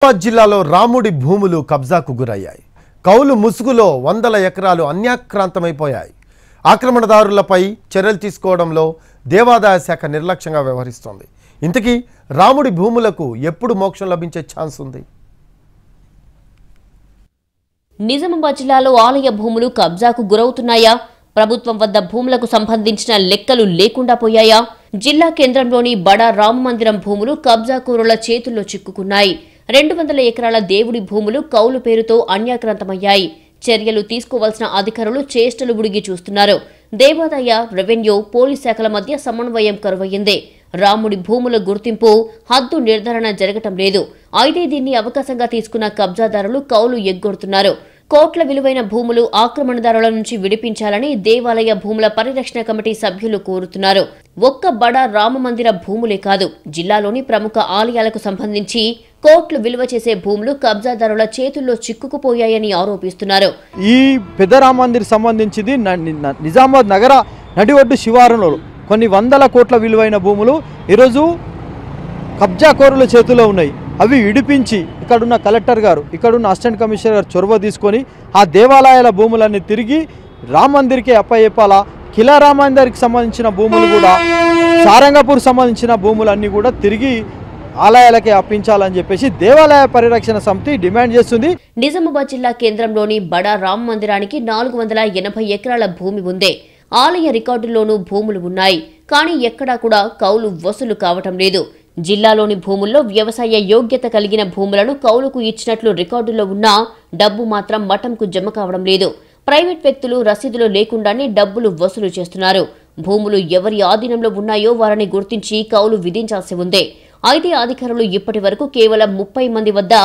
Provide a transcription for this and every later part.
నిజామాబాద్ జిల్లాలో రాముడి భూములు కబ్జాకు గురయ్యాయి. కౌలు ముసుగులో వందల ఎకరాలు అన్యాక్రాంతమైపోయాయి. ఆక్రమణదారులపై చర్యలు తీసుకోవడంలో దేవాదాయ శాఖ నిర్లక్ష్యంగా వ్యవహరిస్తోంది. ఇంతకీ రాముడి భూములకు ఎప్పుడు మోక్షం లభించే ఛాన్స్ ఉంది? నిజామాబాద్ జిల్లాలో ఆలయ భూములు కబ్జాకు గురవుతున్నాయా? ప్రభుత్వం వద్ద భూములకు సంబంధించిన లెక్కలు లేకుండా పోయాయా? జిల్లా కేంద్రంలోని బడా రామ మందిరం భూములు కబ్జాకోరుల చేతుల్లో చిక్కుకున్నాయి. 200 ఎకరాల దేవుడి భూములు కౌలు పేరుతో అన్యాక్రాంతమయ్యాయి. చర్యలు తీసుకోవాల్సిన అధికారులు చేష్టలు బుడిగి చూస్తున్నారు. దేవాదాయ, రెవెన్యూ, పోలీస్ శాఖల మధ్య సమన్వయం కరువయ్యింది. రాముడి భూముల గుర్తింపు, హద్దు నిర్ధారణ జరగటం లేదు. అయితే దీన్ని అవకాశంగా తీసుకున్న కబ్జాదారులు కౌలు ఎగ్గొడుతున్నారు. కోట్ల విలువైన భూములు ఆక్రమణదారుల నుంచి విడిపించాలని దేవాలయ భూముల పరిరక్షణ కమిటీ సభ్యులు కోరుతున్నారు. ఒక్క బడా రామ మందిర భూములే కాదు, జిల్లాలోని ప్రముఖ ఆలయాలకు సంబంధించి కోట్లు విలువ చేసే భూములు కబ్జాదారుల చేతుల్లో చిక్కుకుపోయాయని ఆరోపిస్తున్నారు. ఈ పెద్ద రామ మందిర్ సంబంధించింది నిజామాబాద్ నగర నడి ఒడ్డు శివారులో కొన్ని వందల కోట్ల విలువైన భూములు ఈరోజు కబ్జాకోరుల చేతిలో ఉన్నాయి. అవి విడిపించి ఇక్కడున్న కలెక్టర్ గారు, ఇక్కడున్న అసిస్టెంట్ కమిషనర్ గారు చొరవ తీసుకొని ఆ దేవాలయాల భూములన్నీ తిరిగి రామ మందిర్కే అప్పయ్యపాలా. కిలా రామ మందిర్కి సంబంధించిన భూములు కూడా, సారంగపూర్ సంబంధించిన భూములన్నీ కూడా తిరిగి ఆలయాలకే అప్పించాలని చెప్పేసి దేవాలయ పరిరక్షణ సమితి డిమాండ్ చేస్తుంది. నిజామాబాద్ జిల్లా కేంద్రంలోని బడా రామ మందిరానికి 480 ఎకరాల భూమి ఉంది. ఆలయ రికార్డుల్లోనూ భూములు ఉన్నాయి. కానీ ఎక్కడా కూడా కౌలు వసూలు కావటం లేదు. జిల్లాలోని భూముల్లో వ్యవసాయ యోగ్యత కలిగిన భూములను కౌలుకు ఇచ్చినట్లు రికార్డుల్లో ఉన్నా డబ్బు మాత్రం మఠంకు జమ కావడం లేదు. ప్రైవేట్ వ్యక్తులు రసీదులు లేకుండానే డబ్బులు వసూలు చేస్తున్నారు. భూములు ఎవరి ఆధీనంలో ఉన్నాయో వారిని గుర్తించి కౌలు విధించాల్సి ఉంది. అయితే అధికారులు ఇప్పటి వరకు కేవలం 30 మంది వద్ద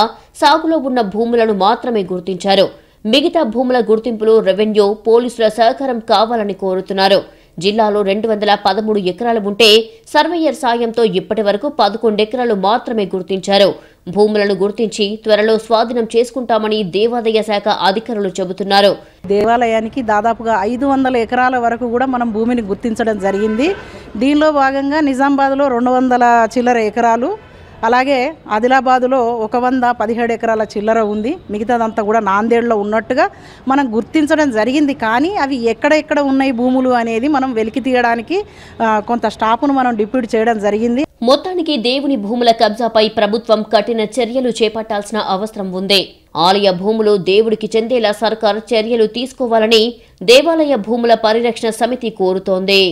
సాగులో ఉన్న భూములను మాత్రమే గుర్తించారు. మిగతా భూముల గుర్తింపులో రెవెన్యూ, పోలీసుల సహకారం కావాలని కోరుతున్నారు. జిల్లాలో 213 ఎకరాలు ఉంటే సర్వేయర్ సాయంతో ఇప్పటి వరకు 11 ఎకరాలు మాత్రమే గుర్తించారు. భూములను గుర్తించి త్వరలో స్వాధీనం చేసుకుంటామని దేవాదాయ శాఖ అధికారులు చెబుతున్నారు. దేవాలయానికి దాదాపుగా 500 ఎకరాల వరకు కూడా మనం భూమిని గుర్తించడం జరిగింది. దీనిలో భాగంగా నిజామాబాద్లో 200 చిల్లర ఎకరాలు, అలాగే ఆదిలాబాదులో 117 ఎకరాల చిల్లర ఉంది. మిగతాదంతా కూడా నాందేడ్లో ఉన్నట్టుగా మనం గుర్తించడం జరిగింది. కానీ అవి ఎక్కడెక్కడ ఉన్నాయి భూములు అనేది మనం వెలికి తీయడానికి కొంత స్టాఫ్ను మనం డిప్యూట్ చేయడం జరిగింది. మొత్తానికి దేవుని భూముల కబ్జాపై ప్రభుత్వం కఠిన చర్యలు చేపట్టాల్సిన అవసరం ఉంది. ఆలయ భూములు దేవుడికి చెందేలా సర్కార్ చర్యలు తీసుకోవాలని దేవాలయ భూముల పరిరక్షణ సమితి కోరుతోంది.